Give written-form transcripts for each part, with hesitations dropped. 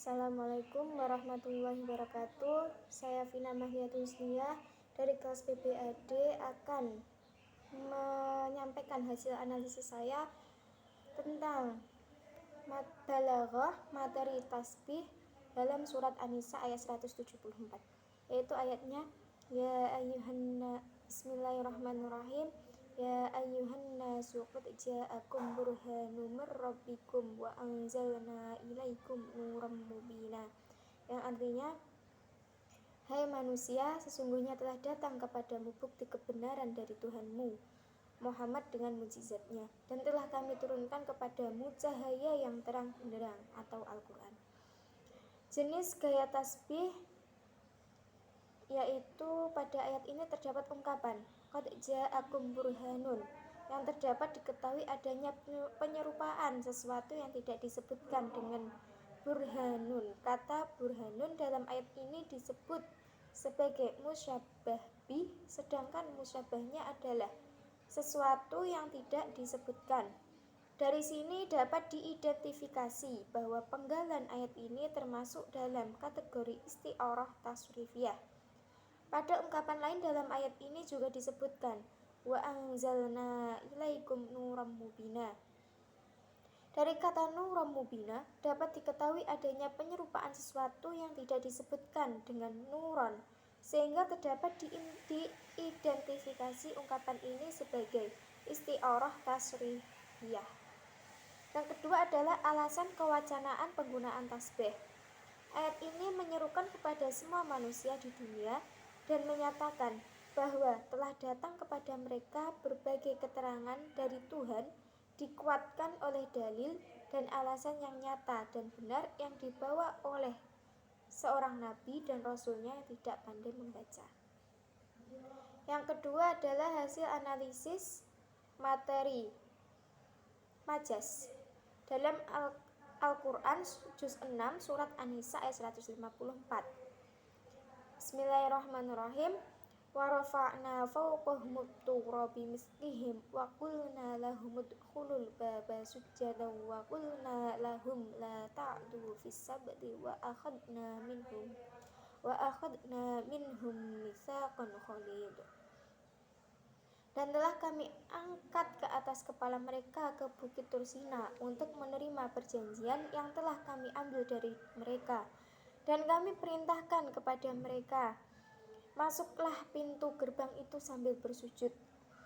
Assalamualaikum warahmatullahi wabarakatuh. Saya Vina Mahliatul Husniyah dari kelas PPAD akan menyampaikan hasil analisis saya tentang balaghah materi tasbih dalam surat An-Nisa ayat 174, yaitu ayatnya Bismillahirrahmanirrahim. Ya ayyuhan nasu qad ja'akum burhanum mir rabbikum wa anzalna ilaikum nuram mubina, yang artinya, hai manusia, sesungguhnya telah datang kepadamu bukti kebenaran dari Tuhanmu Muhammad dengan mukjizatnya, dan telah kami turunkan kepadamu cahaya yang terang benderang atau Al-Quran. Jenis gaya tasbih yaitu pada ayat ini terdapat ungkapan qad ja'akum burhanun, yang terdapat diketahui adanya penyerupaan sesuatu yang tidak disebutkan dengan burhanun. Kata burhanun dalam ayat ini disebut sebagai musyabbah bih, sedangkan musyabbahnya adalah sesuatu yang tidak disebutkan. Dari sini dapat diidentifikasi bahwa penggalan ayat ini termasuk dalam kategori isti'arah tasrifiyah. Pada ungkapan lain dalam ayat ini juga disebutkan wa anzalna ilaikum nuram mubina. Dari kata nuram mubina dapat diketahui adanya penyerupaan sesuatu yang tidak disebutkan dengan nuron, sehingga terdapat diidentifikasi ungkapan ini sebagai isti'arah tasrifiyah. Yang kedua adalah alasan kewacanaan penggunaan tasbih. Ayat ini menyerukan kepada semua manusia di dunia dan menyatakan bahwa telah datang kepada mereka berbagai keterangan dari Tuhan, dikuatkan oleh dalil dan alasan yang nyata dan benar yang dibawa oleh seorang nabi dan rasulnya yang tidak pandai membaca. Yang kedua adalah hasil analisis materi majas dalam Al-Quran juz 6 surat An-Nisa ayat 154. Bismillahirrahmanirrahim. Wa rafa'na fawqahum at-tura bimislihim wa qulna lahum udkhulul baba sujjadan wa qulna lahum la ta'du fis sabti wa akhadna minhum mitsaqan ghalid. Dan telah kami angkat ke atas kepala mereka ke bukit Tursina untuk menerima perjanjian yang telah kami ambil dari mereka. Dan kami perintahkan kepada mereka, masuklah pintu gerbang itu sambil bersujud.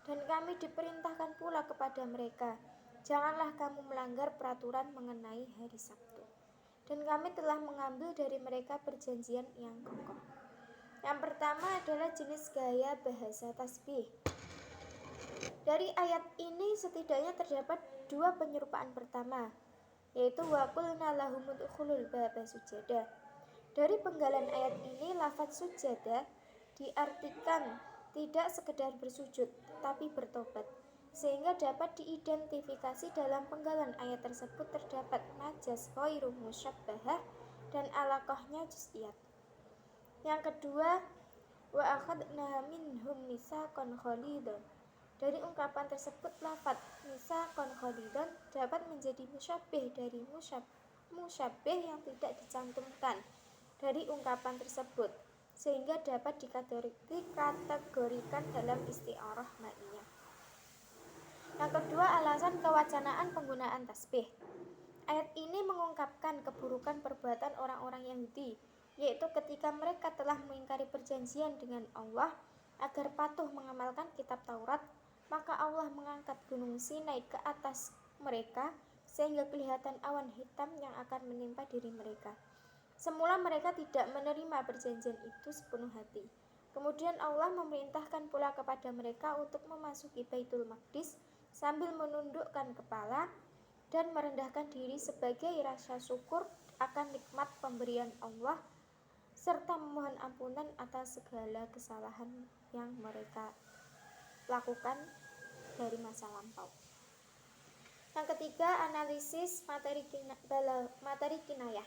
Dan kami diperintahkan pula kepada mereka, janganlah kamu melanggar peraturan mengenai hari Sabtu. Dan kami telah mengambil dari mereka perjanjian yang kokoh. Yang pertama adalah jenis gaya bahasa tasbih. Dari ayat ini setidaknya terdapat dua penyerupaan pertama, yaitu wa qulna lahum udkhulul baba sujada. Dari penggalan ayat ini, lafaz sujada diartikan tidak sekedar bersujud, tapi bertobat, sehingga dapat diidentifikasi dalam penggalan ayat tersebut terdapat majas ghairu musyabbahah dan alaqahnya juz'iyat. Yang kedua, wa akhadna minhum mitsaqan ghalidan. Dari ungkapan tersebut, lafaz mitsaqan ghalidan dapat menjadi musyabbih dari musyabbih yang tidak dicantumkan dari ungkapan tersebut, sehingga dapat dikategorikan dalam isti'arah ma'iyah. Yang kedua, alasan kewacanaan penggunaan tasbih. Ayat ini mengungkapkan keburukan perbuatan orang-orang Yahudi, yaitu ketika mereka telah mengingkari perjanjian dengan Allah agar patuh mengamalkan kitab Taurat, maka Allah mengangkat gunung Sinai ke atas mereka sehingga kelihatan awan hitam yang akan menimpa diri mereka. Semula mereka tidak menerima perjanjian itu sepenuh hati. Kemudian Allah memerintahkan pula kepada mereka untuk memasuki Baitul Maqdis sambil menundukkan kepala dan merendahkan diri sebagai rasa syukur akan nikmat pemberian Allah serta memohon ampunan atas segala kesalahan yang mereka lakukan dari masa lampau. Yang ketiga, analisis materi kinayah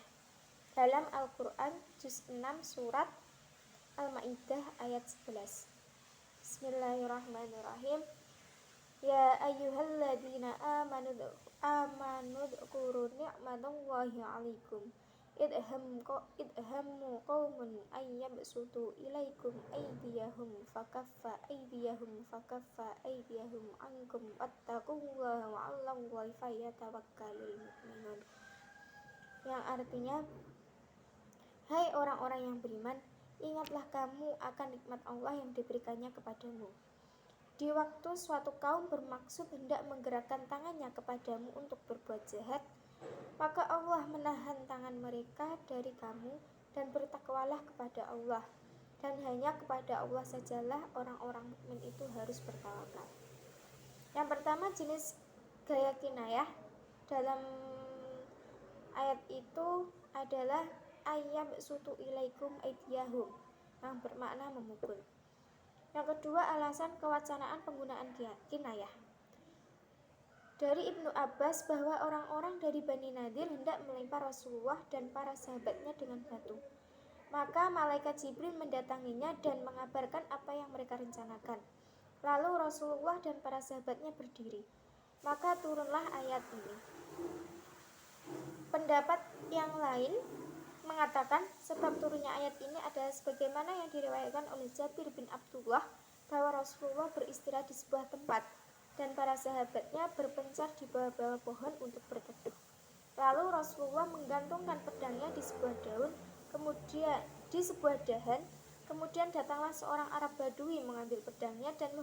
dalam Al-Quran juz 6 surat Al-Ma'idah ayat 11. Bismillahirrahmanirrahim. Ya ayyuhalladzina amanu dzkuru ni'matallahi 'alaikum idhammu qaumun ayyabsutu ilaikum aydiyahum ankum wattaqullaha wa 'alallahi falyatawakkalul mu'minun. Yang artinya, hai orang-orang yang beriman, ingatlah kamu akan nikmat Allah yang diberikannya kepadamu. Di waktu suatu kaum bermaksud hendak menggerakkan tangannya kepadamu untuk berbuat jahat, maka Allah menahan tangan mereka dari kamu, dan bertakwalah kepada Allah, dan hanya kepada Allah sajalah orang-orang mukmin itu harus bertawakal. Yang pertama, jenis gaya kinayah dalam ayat itu adalah ayyabsutu ilaikum aydiyahum, yang bermakna memukul. Yang kedua, alasan kewacanakan penggunaan kinayah dari Ibnu Abbas bahwa orang-orang dari Bani Nadir hendak melempar Rasulullah dan para sahabatnya dengan batu. Maka malaikat Jibril mendatanginya dan mengabarkan apa yang mereka rencanakan. Lalu Rasulullah dan para sahabatnya berdiri. Maka turunlah ayat ini. Pendapat yang lain mengatakan sebab turunnya ayat ini adalah sebagaimana yang diriwayatkan oleh Jabir bin Abdullah bahwa Rasulullah beristirahat di sebuah tempat dan para sahabatnya berpencar di bawah-bawah pohon untuk berteduh. Lalu Rasulullah menggantungkan pedangnya di sebuah dahan, kemudian datanglah seorang Arab Badui mengambil pedangnya dan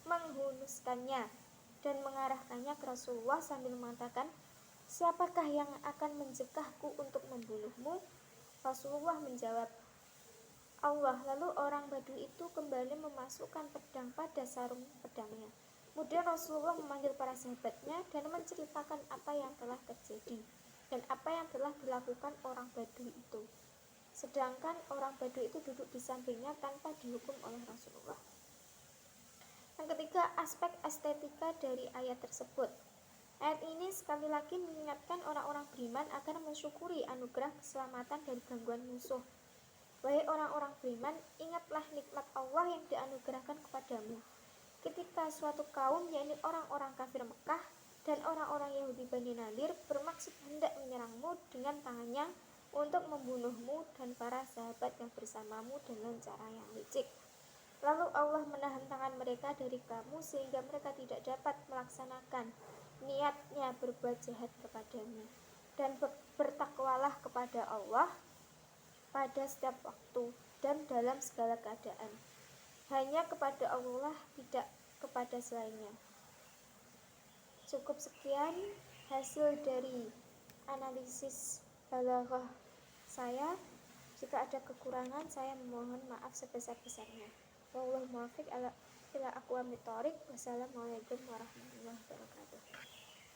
menghunuskannya dan mengarahkannya ke Rasulullah sambil mengatakan, "Siapakah yang akan mencegahku untuk membunuhmu?" Rasulullah menjawab, "Allah." Lalu orang Badui itu kembali memasukkan pedang pada sarung pedangnya. Kemudian Rasulullah memanggil para sahabatnya dan menceritakan apa yang telah terjadi dan apa yang telah dilakukan orang Badui itu. Sedangkan orang Badui itu duduk di sampingnya tanpa dihukum oleh Rasulullah. Yang ketiga, aspek estetika dari ayat tersebut. Ayat ini sekali lagi mengingatkan orang-orang beriman agar mensyukuri anugerah keselamatan dari gangguan musuh. Wahai orang-orang beriman, ingatlah nikmat Allah yang dianugerahkan kepadamu. Ketika suatu kaum, yakni orang-orang kafir Mekah dan orang-orang Yahudi Bani Nadir, bermaksud hendak menyerangmu dengan tangannya untuk membunuhmu dan para sahabat yang bersamamu dengan cara yang licik. Lalu Allah menahan tangan mereka dari kamu sehingga mereka tidak dapat melaksanakan niatnya berbuat jahat kepadamu. Dan bertakwalah kepada Allah pada setiap waktu dan dalam segala keadaan. Hanya kepada Allah, tidak kepada selainnya. Cukup sekian hasil dari analisis balaghah saya. Jika ada kekurangan, saya memohon maaf sebesar-besarnya. Wallahu muwaffiq ila aqwamit thoriq. Wassalamualaikum warahmatullahi wabarakatuh.